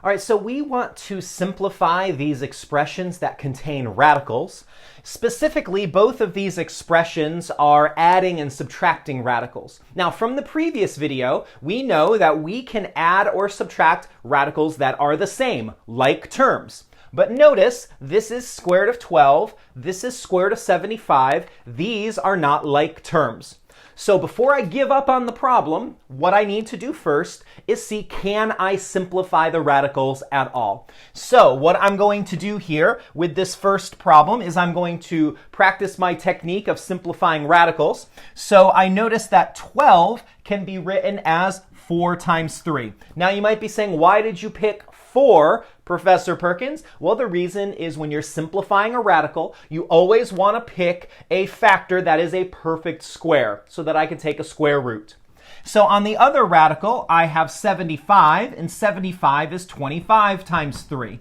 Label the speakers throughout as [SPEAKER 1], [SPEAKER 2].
[SPEAKER 1] All right, so we want to simplify these expressions that contain radicals. Specifically, both of these expressions are adding and subtracting radicals. Now, from the previous video, we know that we can add or subtract radicals that are the same, like terms. But notice, this is square root of 12, this is square root of 75. These are not like terms. So before I give up on the problem, what I need to do first is see, can I simplify the radicals at all? So what I'm going to do here with this first problem is I'm going to practice my technique of simplifying radicals. So I notice that 12 can be written as 4 times 3. Now you might be saying, why did you pick 4, Professor Perkins? Well, the reason is when you're simplifying a radical, you always want to pick a factor that is a perfect square so that I can take a square root. So on the other radical, I have 75, and 75 is 25 times 3.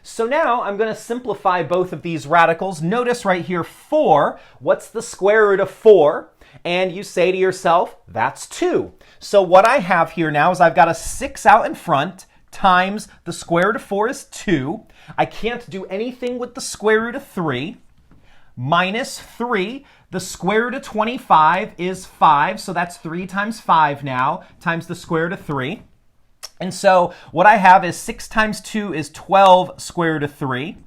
[SPEAKER 1] So now I'm going to simplify both of these radicals. Notice right here, 4. What's the square root of 4? And you say to yourself, that's 2. So what I have here now is I've got a 6 out in front times the square root of 4 is 2. I can't do anything with the square root of 3. Minus 3. The square root of 25 is 5. So that's 3 times 5 now, times the square root of 3. And so what I have is 6 times 2 is 12 square root of 3.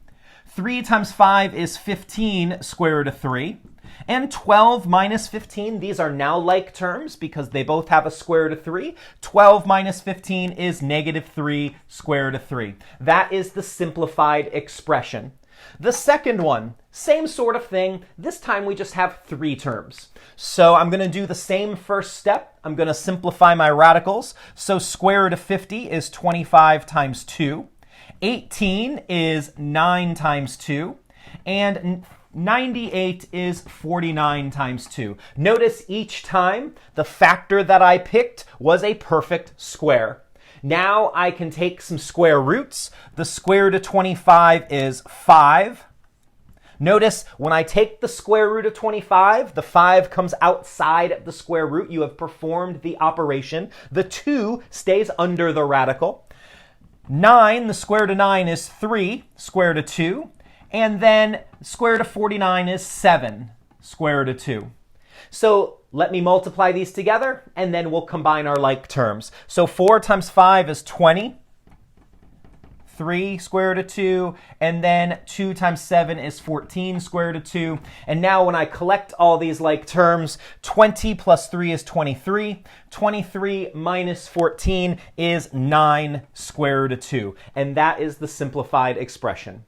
[SPEAKER 1] 3 times 5 is 15 square root of 3. And 12 minus 15, these are now like terms because they both have a square root of 3. 12 minus 15 is negative 3 square root of 3. That is the simplified expression. The second one, same sort of thing. This time we just have 3 terms. So I'm going to do the same first step. I'm going to simplify my radicals. So square root of 50 is 25 times 2. 18 is 9 times 2. And 98 is 49 times 2. Notice each time the factor that I picked was a perfect square. Now I can take some square roots. The square root of 25 is 5. Notice when I take the square root of 25, the 5 comes outside of the square root. You have performed the operation. The 2 stays under the radical. 9, the square root of 9 is 3, square root of 2. And then square root of 49 is 7, square root of 2. So let me multiply these together, and then we'll combine our like terms. So 4 times 5 is 20. 3 square root of 2, and then 2 times 7 is 14 square root of 2. And now when I collect all these like terms, 20 plus 3 is 23. 23 minus 14 is 9 square root of 2. And that is the simplified expression.